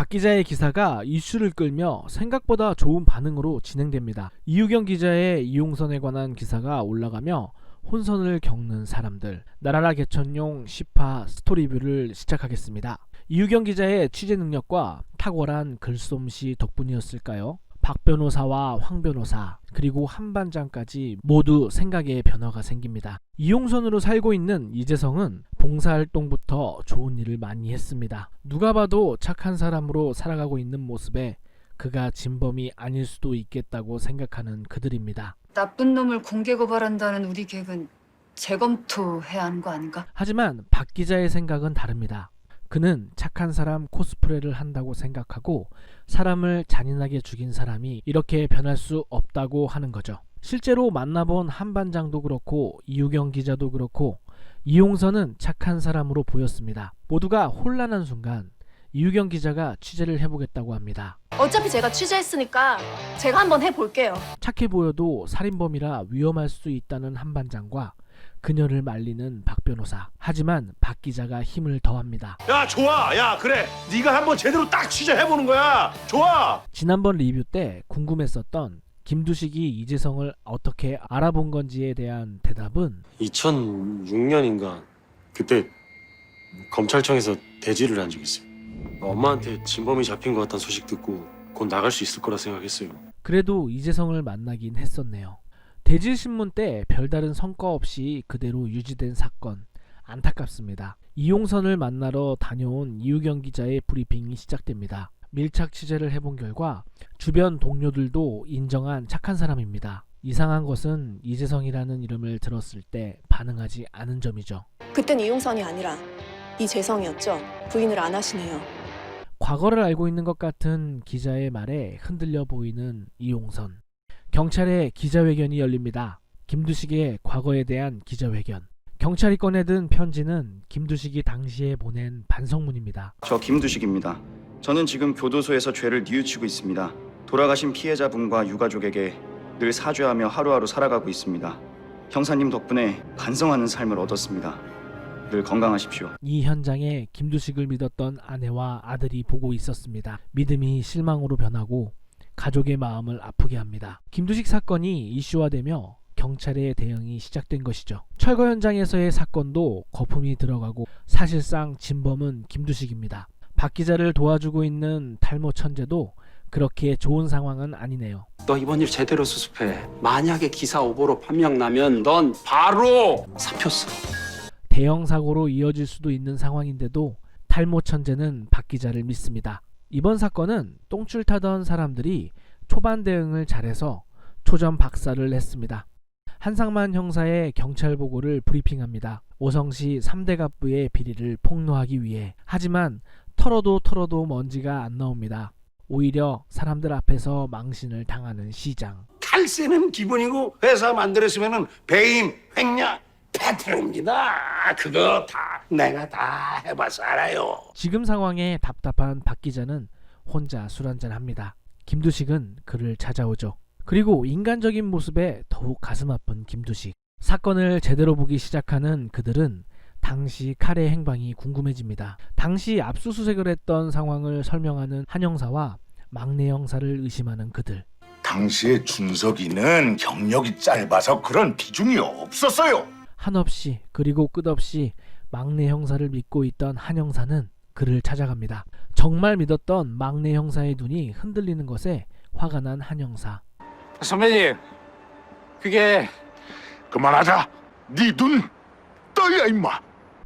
박 기자의 기사가 이슈를 끌며 생각보다 좋은 반응으로 진행됩니다. 이유경 기자의 이용선에 관한 기사가 올라가며 혼선을 겪는 사람들, 나라라 개천용 10화 스토리뷰를 시작하겠습니다. 이유경 기자의 취재 능력과 탁월한 글솜씨 덕분이었을까요? 박 변호사와 황 변호사 그리고 한 반장까지 모두 생각의 변화가 생깁니다. 이용선으로 살고 있는 이재성은 봉사활동부터 좋은 일을 많이 했습니다. 누가 봐도 착한 사람으로 살아가고 있는 모습에 그가 진범이 아닐 수도 있겠다고 생각하는 그들입니다. 나쁜 놈을 공개 고발한다는 우리 계획은 재검토해야 하는 거 아닌가? 하지만 박 기자의 생각은 다릅니다. 그는 착한 사람 코스프레를 한다고 생각하고 사람을 잔인하게 죽인 사람이 이렇게 변할 수 없다고 하는 거죠. 실제로 만나본 한 반장도 그렇고 이유경 기자도 그렇고 이용선은 착한 사람으로 보였습니다. 모두가 혼란한 순간 이유경 기자가 취재를 해보겠다고 합니다. 어차피 제가 취재했으니까 제가 한번 해볼게요. 착해 보여도 살인범이라 위험할 수 있다는 한 반장과 그녀를 말리는 박 변호사. 하지만 박 기자가 힘을 더합니다. 야 좋아, 야 그래, 네가 한번 제대로 딱 취재해보는 거야. 좋아. 지난번 리뷰 때 궁금했었던 김두식이 이재성을 어떻게 알아본 건지에 대한 대답은 2006년인가 그때 검찰청에서 대지를 한 적이 있어요. 엄마한테 진범이 잡힌 것 같다는 소식 듣고 곧 나갈 수 있을 거라 생각했어요. 그래도 이재성을 만나긴 했었네요. 대질신문 때 별다른 성과 없이 그대로 유지된 사건, 안타깝습니다. 이용선을 만나러 다녀온 이유경 기자의 브리핑이 시작됩니다. 밀착 취재를 해본 결과 주변 동료들도 인정한 착한 사람입니다. 이상한 것은 이재성이라는 이름을 들었을 때 반응하지 않은 점이죠. 그땐 이용선이 아니라 이재성이었죠. 부인을 안 하시네요. 과거를 알고 있는 것 같은 기자의 말에 흔들려 보이는 이용선. 경찰의 기자회견이 열립니다. 김두식의 과거에 대한 기자회견. 경찰이 꺼내든 편지는 김두식이 당시에 보낸 반성문입니다. 저 김두식입니다. 저는 지금 교도소에서 죄를 뉘우치고 있습니다. 돌아가신 피해자분과 유가족에게 늘 사죄하며 하루하루 살아가고 있습니다. 형사님 덕분에 반성하는 삶을 얻었습니다. 늘 건강하십시오. 이 현장에 김두식을 믿었던 아내와 아들이 보고 있었습니다. 믿음이 실망으로 변하고 가족의 마음을 아프게 합니다. 김두식 사건이 이슈화되며 경찰의 대응이 시작된 것이죠. 철거 현장에서의 사건도 거품이 들어가고 사실상 진범은 김두식입니다. 박 기자를 도와주고 있는 탈모 천재도 그렇게 좋은 상황은 아니네요. 너 이번 일 제대로 수습해. 만약에 기사 오보로 판명 나면 넌 바로 사표 써. 대형 사고로 이어질 수도 있는 상황인데도 탈모 천재는 박 기자를 믿습니다. 이번 사건은 똥줄 타던 사람들이 초반 대응을 잘해서 초전 박살을 냈습니다. 한상만 형사의 경찰 보고를 브리핑합니다. 오성시 3대 갑부의 비리를 폭로하기 위해. 하지만 털어도 먼지가 안 나옵니다. 오히려 사람들 앞에서 망신을 당하는 시장. 탈세는 기본이고 회사 만들었으면은 배임, 횡령, 패트입니다. 그거 다 내가 다 해봐서 알아요. 지금 상황에 답답한 박 기자는 혼자 술 한잔 합니다. 김두식은 그를 찾아오죠. 그리고 인간적인 모습에 더욱 가슴 아픈 김두식. 사건을 제대로 보기 시작하는 그들은 당시 칼의 행방이 궁금해집니다. 당시 압수수색을 했던 상황을 설명하는 한 형사와 막내 형사를 의심하는 그들. 당시에 준석이는 경력이 짧아서 그런 비중이 없었어요. 한없이 그리고 끝없이 막내 형사를 믿고 있던 한 형사는 그를 찾아갑니다. 정말 믿었던 막내 형사의 눈이 흔들리는 것에 화가 난 한 형사. 선배님, 그게 그만하자. 네 눈 떠야 임마.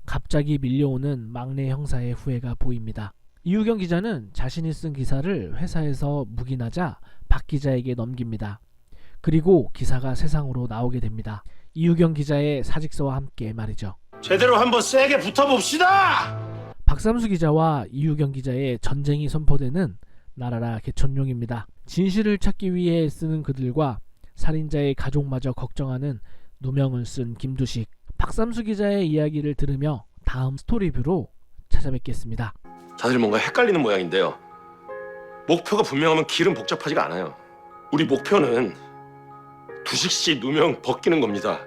갑자기 밀려오는 막내 형사의 후회가 보입니다. 이유경 기자는 자신이 쓴 기사를 회사에서 묵인하자 박 기자에게 넘깁니다. 그리고 기사가 세상으로 나오게 됩니다. 이유경 기자의 사직서와 함께 말이죠. 제대로 한번 세게 붙어봅시다. 박삼수 기자와 이유경 기자의 전쟁이 선포되는 나라라 개천용입니다. 진실을 찾기 위해 쓰는 그들과 살인자의 가족마저 걱정하는 누명을 쓴 김두식. 박삼수 기자의 이야기를 들으며 다음 스토리뷰로 찾아뵙겠습니다. 다들 뭔가 헷갈리는 모양인데요. 목표가 분명하면 길은 복잡하지가 않아요. 우리 목표는 두식 씨 누명 벗기는 겁니다.